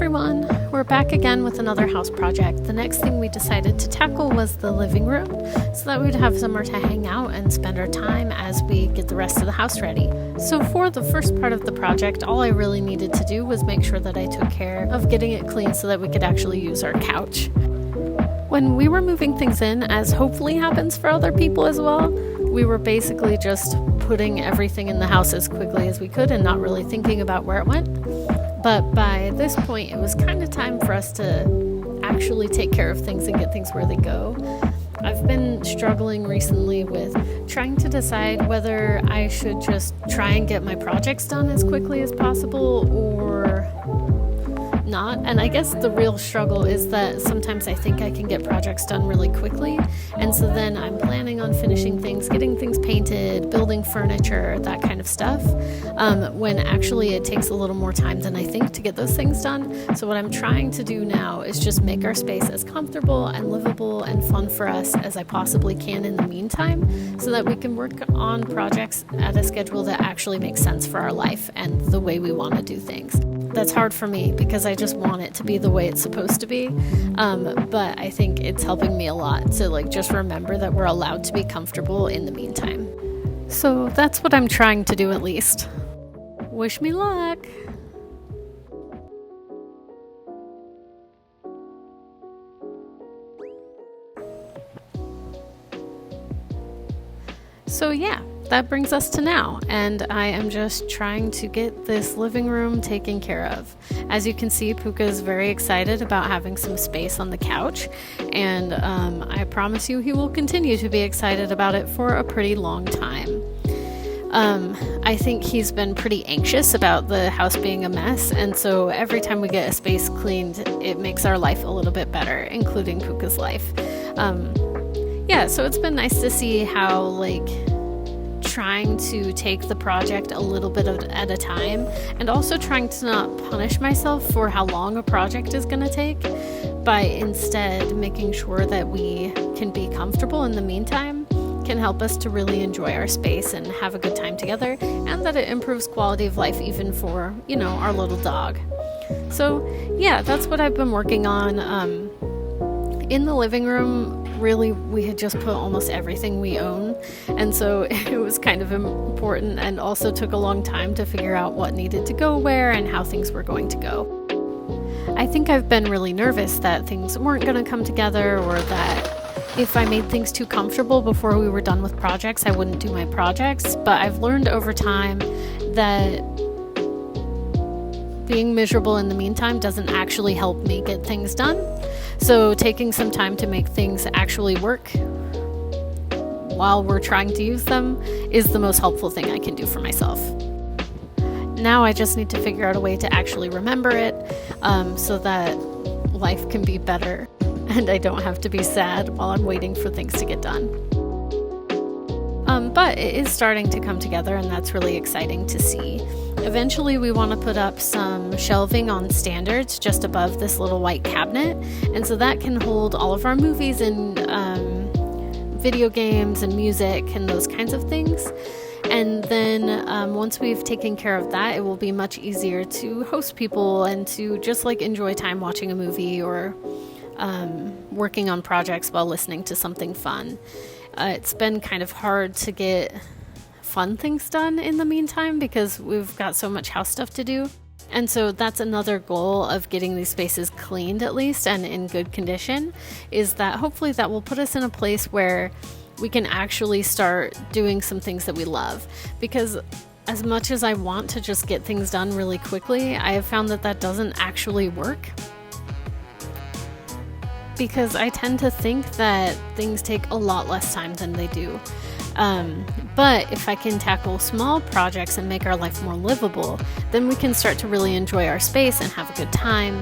everyone! We're back again with another house project. The next thing we decided to tackle was the living room, so that we'd have somewhere to hang out and spend our time as we get the rest of the house ready. So for the first part of the project, all I really needed to do was make sure that I took care of getting it clean so that we could actually use our couch. When we were moving things in, as hopefully happens for other people as well, we were basically just putting everything in the house as quickly as we could and not really thinking about where it went. But by this point, it was kind of time for us to actually take care of things and get things where they go. I've been struggling recently with trying to decide whether I should just try and get my projects done as quickly as possible or not. And I guess the real struggle is that sometimes I think I can get projects done really quickly, and so then I'm planning on finishing things, getting things painted, building furniture, that kind of stuff, when actually it takes a little more time than I think to get those things done. So what I'm trying to do now is just make our space as comfortable and livable and fun for us as I possibly can in the meantime, so that we can work on projects at a schedule that actually makes sense for our life and the way we want to do things. That's hard for me because I just want it to be the way it's supposed to be, but I think it's helping me a lot to just remember that we're allowed to be comfortable in the meantime. So that's what I'm trying to do, at least. Wish me luck! So yeah, that brings us to now, and I am just trying to get this living room taken care of. As you can see, Puka is very excited about having some space on the couch, and I promise you he will continue to be excited about it for a pretty long time. I think he's been pretty anxious about the house being a mess, and so every time we get a space cleaned, it makes our life a little bit better, including Puka's life. Yeah, so it's been nice to see how, trying to take the project a little bit at a time, and also trying to not punish myself for how long a project is going to take, by instead making sure that we can be comfortable in the meantime, can help us to really enjoy our space and have a good time together, and that it improves quality of life even for, our little dog. So yeah, that's what I've been working on. In the living room, really, we had just put almost everything we own, and so it was kind of important, and also took a long time to figure out what needed to go where and how things were going to go. I think I've been really nervous that things weren't going to come together, or that if I made things too comfortable before we were done with projects, I wouldn't do my projects. But I've learned over time that being miserable in the meantime doesn't actually help me get things done. So taking some time to make things actually work while we're trying to use them is the most helpful thing I can do for myself. Now I just need to figure out a way to actually remember it, so that life can be better and I don't have to be sad while I'm waiting for things to get done. But it is starting to come together, and that's really exciting to see. Eventually we want to put up some shelving on standards just above this little white cabinet, and so that can hold all of our movies and video games and music and those kinds of things. And then once we've taken care of that, it will be much easier to host people and to just enjoy time watching a movie or working on projects while listening to something fun. It's been kind of hard to get fun things done in the meantime because we've got so much house stuff to do. And so that's another goal of getting these spaces cleaned, at least, and in good condition, is that hopefully that will put us in a place where we can actually start doing some things that we love. Because as much as I want to just get things done really quickly, I have found that doesn't actually work. Because I tend to think that things take a lot less time than they do. But if I can tackle small projects and make our life more livable, then we can start to really enjoy our space and have a good time,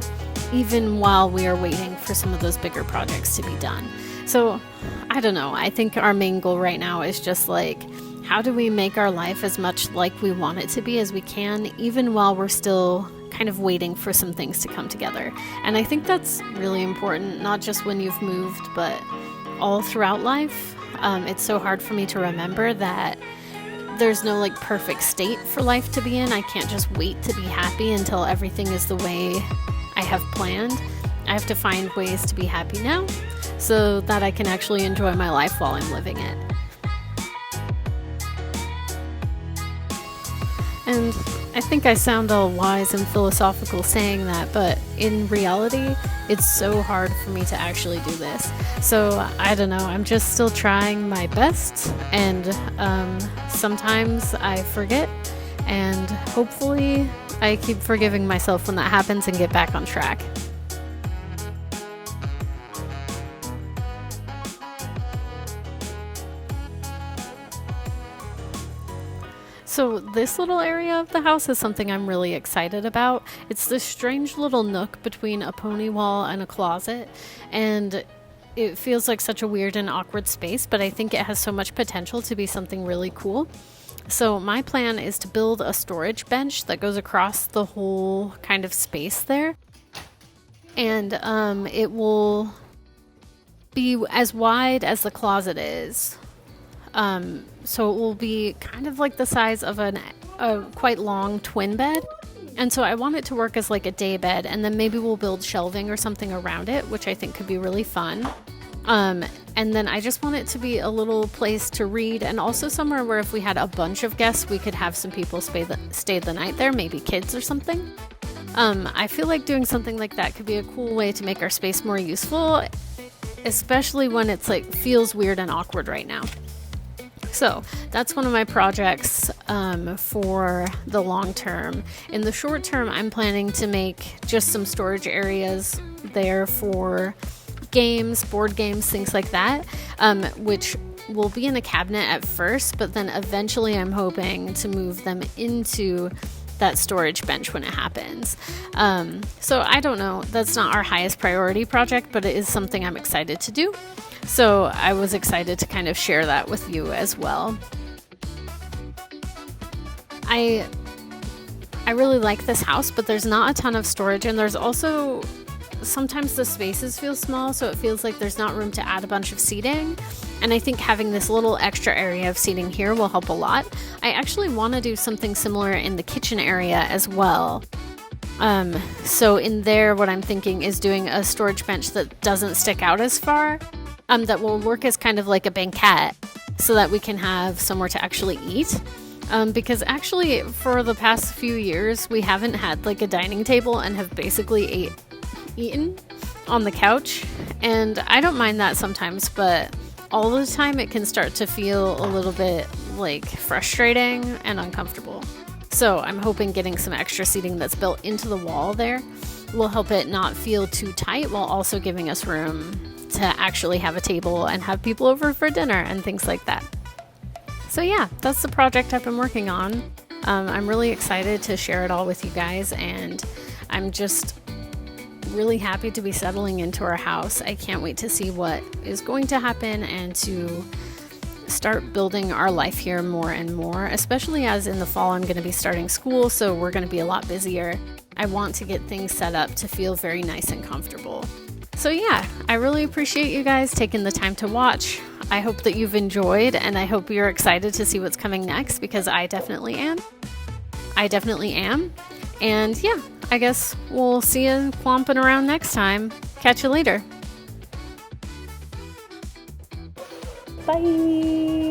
even while we are waiting for some of those bigger projects to be done. So, I don't know, I think our main goal right now is just how do we make our life as much like we want it to be as we can, even while we're still kind of waiting for some things to come together. And I think that's really important, not just when you've moved, but all throughout life. It's so hard for me to remember that there's no perfect state for life to be in. I can't just wait to be happy until everything is the way I have planned. I have to find ways to be happy now so that I can actually enjoy my life while I'm living it. And I think I sound all wise and philosophical saying that, but in reality, it's so hard for me to actually do this. So I don't know, I'm just still trying my best, and sometimes I forget, and hopefully I keep forgiving myself when that happens and get back on track. So this little area of the house is something I'm really excited about. It's this strange little nook between a pony wall and a closet, and it feels like such a weird and awkward space, but I think it has so much potential to be something really cool. So my plan is to build a storage bench that goes across the whole kind of space there, and it will be as wide as the closet is. So it will be kind of like the size of a quite long twin bed. And so I want it to work as like a day bed, and then maybe we'll build shelving or something around it, which I think could be really fun. And then I just want it to be a little place to read, and also somewhere where if we had a bunch of guests, we could have some people stay the night there, maybe kids or something. I feel like doing something like that could be a cool way to make our space more useful, especially when it's like feels weird and awkward right now. So that's one of my projects for the long term. In the short term, I'm planning to make just some storage areas there for games, board games, things like that, which will be in a cabinet at first, but then eventually I'm hoping to move them into that storage bench when it happens. So I don't know, that's not our highest priority project, but it is something I'm excited to do. So I was excited to kind of share that with you as well. I really like this house, but there's not a ton of storage, and there's also sometimes the spaces feel small, so it feels like there's not room to add a bunch of seating. And I think having this little extra area of seating here will help a lot. I actually want to do something similar in the kitchen area as well. So in there, what I'm thinking is doing a storage bench that doesn't stick out as far, that will work as kind of like a banquette so that we can have somewhere to actually eat. Because actually for the past few years, we haven't had like a dining table and have basically eaten on the couch. And I don't mind that sometimes, but all the time it can start to feel a little bit like frustrating and uncomfortable. So I'm hoping getting some extra seating that's built into the wall there will help it not feel too tight while also giving us room to actually have a table and have people over for dinner and things like that. So yeah, that's the project I've been working on. I'm really excited to share it all with you guys, and I'm just really happy to be settling into our house. I can't wait to see what is going to happen and to start building our life here more and more, especially as in the fall I'm going to be starting school, so we're going to be a lot busier. I want to get things set up to feel very nice and comfortable. So yeah, I really appreciate you guys taking the time to watch. I hope that you've enjoyed, and I hope you're excited to see what's coming next, because I definitely am. And yeah, I guess we'll see you clomping around next time. Catch you later. Bye.